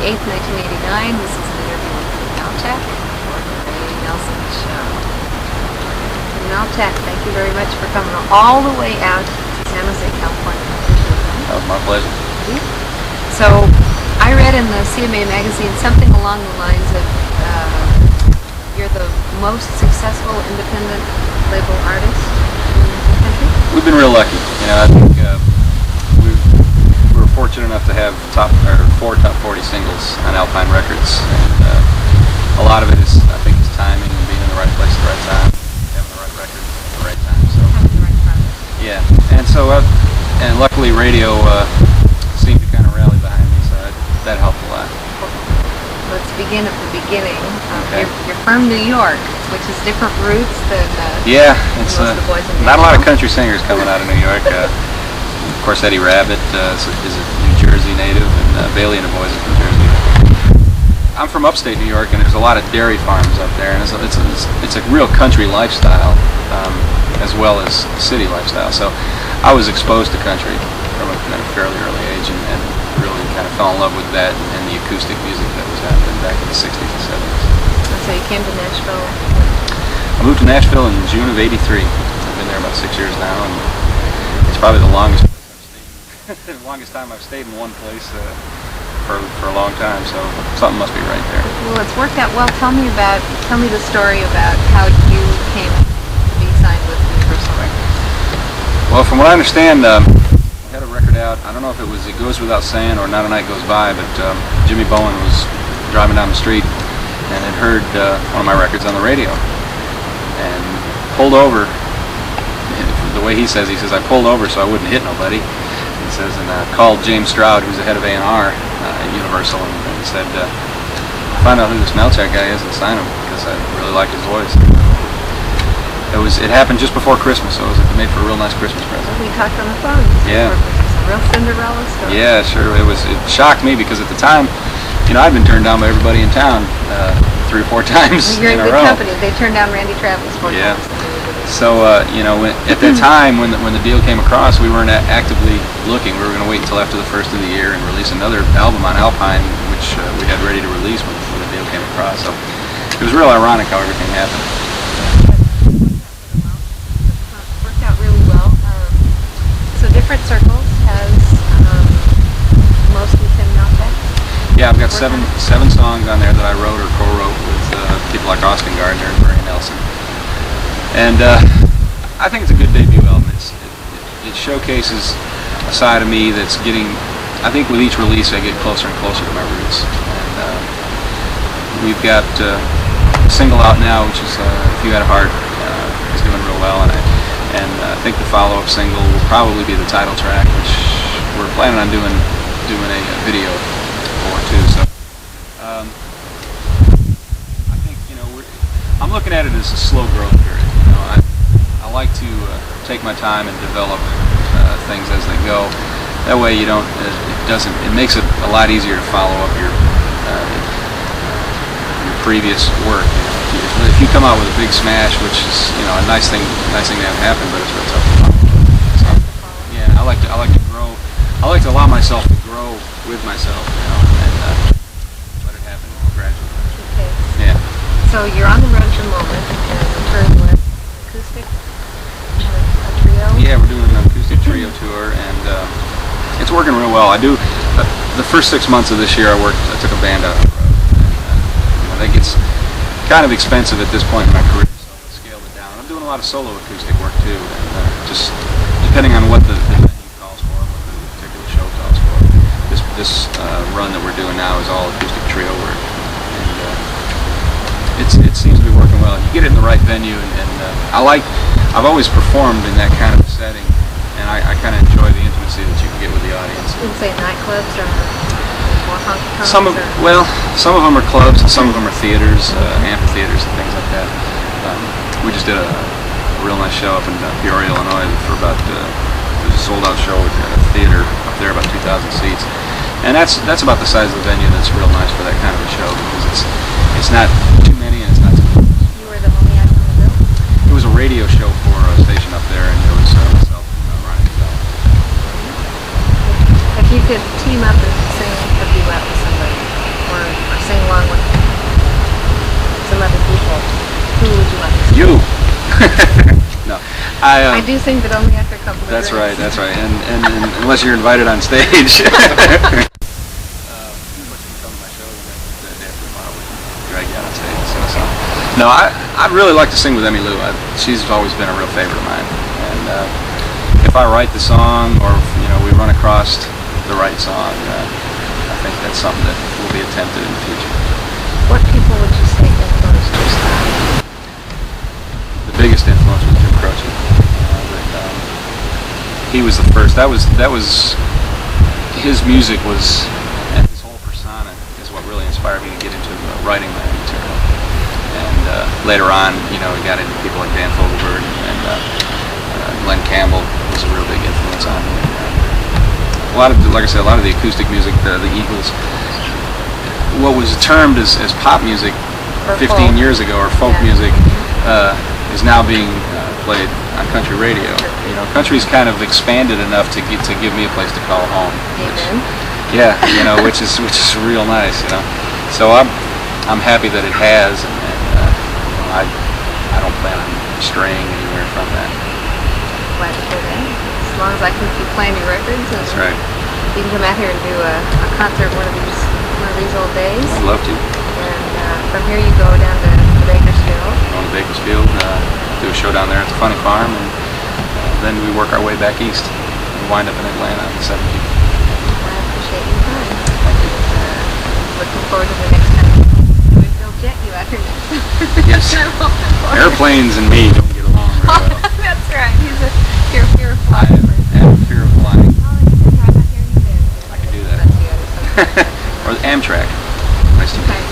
8th, 1989. This is an interview with MALCHAK for the Ray Nelson Show. MALCHAK, thank you very much for coming all the way out to San Jose, California. That was my pleasure. So, I read in the CMA magazine something along the lines of you're the most successful independent label artist in the country? We've been real lucky. I think we were fortunate enough to have 4 top 40 singles on Alpine Records, and a lot of it is, I think, is timing and being in the right place at the right time, having the right record at the right time. So having the right product. Yeah, and luckily radio seemed to kind of rally behind me, so that helped a lot. Let's begin at the beginning. Okay. You're from New York, which is different roots than yeah, it's most of the boys in not a lot of country singers coming out of New York. Of course, Eddie Rabbitt is a New Jersey native, and Bailey and the Boys is from Jersey. I'm from upstate New York, and there's a lot of dairy farms up there, and it's a real country lifestyle as well as city lifestyle. So I was exposed to country from a fairly early age, and really kind of fell in love with that and the acoustic music that was happening back in the 60s and 70s. So you came to Nashville? I moved to Nashville in June of '83. I've been there about 6 years now, and it's probably the longest time I've stayed in one place for a long time. So something must be right there. Well, it's worked out well. Tell me the story about how you came to be signed with Universal Records. Well, from what I understand, had a record out. I don't know if it goes without saying or Not a Night Goes By, but Jimmy Bowen was driving down the street and had heard one of my records on the radio and pulled over. The way he says, I pulled over so I wouldn't hit nobody. He says, and called James Stroud, who's the head of A&R at Universal, and said, find out who this MALCHAK guy is and sign him, because I really like his voice. It happened just before Christmas, so it made for a real nice Christmas present. We talked on the phone. Yeah. It's a real Cinderella story. Yeah, sure. It shocked me because at the time, I'd been turned down by everybody in town 3 or 4 times You're in a good row. company. They turned down Randy Travis 4 Yeah. times. So at that time when the deal came across, we weren't actively looking. We were going to wait until after the first of the year and release another album on Alpine, which we had ready to release when the deal came across. So it was real ironic how everything happened. Different Circles has mostly been MALCHAK. Yeah, I've got seven songs on there that I wrote or co-wrote with people like Austin Gardner and Ray Nelson. And I think it's a good debut album. It showcases a side of me that's getting, I think with each release I get closer and closer to my roots. And we've got a single out now, which is If You Had a Heart. It's doing real well, and I think the follow-up single will probably be the title track, which we're planning on doing a video for too. So I think I'm looking at it as a slow growth period. I like to take my time and develop things as they go. That way it makes it a lot easier to follow up your previous work. If you come out with a big smash, which is a nice thing to have happen, but it's real tough to follow. So, yeah, I like to grow. I like to allow myself to grow with myself, and let it happen gradually. Okay. Yeah. So you're on the road at the moment, and touring with acoustic, a trio. Yeah, we're doing an acoustic trio tour, and it's working real well. I do. The first 6 months of this year, I took a band out on the road. And, that gets kind of expensive at this point in my career, so I scaled it down. I'm doing a lot of solo acoustic work too, and just depending on what the venue calls for, what the particular show calls for. This run that we're doing now is all acoustic trio work, and it seems to be working well. You get it in the right venue, and I've always performed in that kind of setting, and I kind of enjoy the intimacy that you can get with the audience. You would say nightclubs or more honky-tonks? Some of them are clubs, and some of them are theaters, amphitheaters, and things like that. We just did a real nice show up in Peoria, Illinois, for it was a sold-out show at a theater up there, about 2,000 seats, and that's about the size of the venue. That's real nice for that kind of a show because it's not too many and it's not too much. You were the only act on the bill? It was a radio show for a station up there, and it was myself and Ryan Bell. If you could team up and sing a duet with somebody, sing along with some other people, who would you like to sing? You. No, I do sing, but only after a couple of That's drinks. right. That's right. And unless you're invited on stage. But you can come to my show the day after tomorrow. We can drag you out on stage. So. No, I'd really like to sing with Emmylou. She's always been a real favorite of mine. And if I write the song, or we run across the right song, I think that's something that will be attempted in the future. What people would you say influenced your style? The biggest influence was Jim Croce. He was the first. That was his music was, and his whole persona is what really inspired me to get into writing my own material. And later on, we got into people like Dan Fogelberg, and Glenn Campbell was a real big influence on me. And, like I said, a lot of the acoustic music, the Eagles, what was termed as pop music Or 15 folk. years ago, or folk music, is now being played on country radio. Country's kind of expanded enough to give me a place to call home. Amen. Which is real nice. So I'm happy that it has, and I don't plan on straying anywhere from that. Glad to hear that. As long as I can keep playing your records, and That's right. you can come out here and do a concert one of these old days. I'd love to. And from here you go down to Bakersfield. Go to Bakersfield, do a show down there at the Funny Farm, and then we work our way back east and wind up in Atlanta on the 17th. I appreciate your time. Looking forward to the next time we'll jet you out here next. Yes. Airplanes and me don't get along very well. That's right. He's a fear of I flying. have a fear of flying. Oh, you can drive out here and you I can do that. That's the other side. Or Amtrak. Nice to meet you.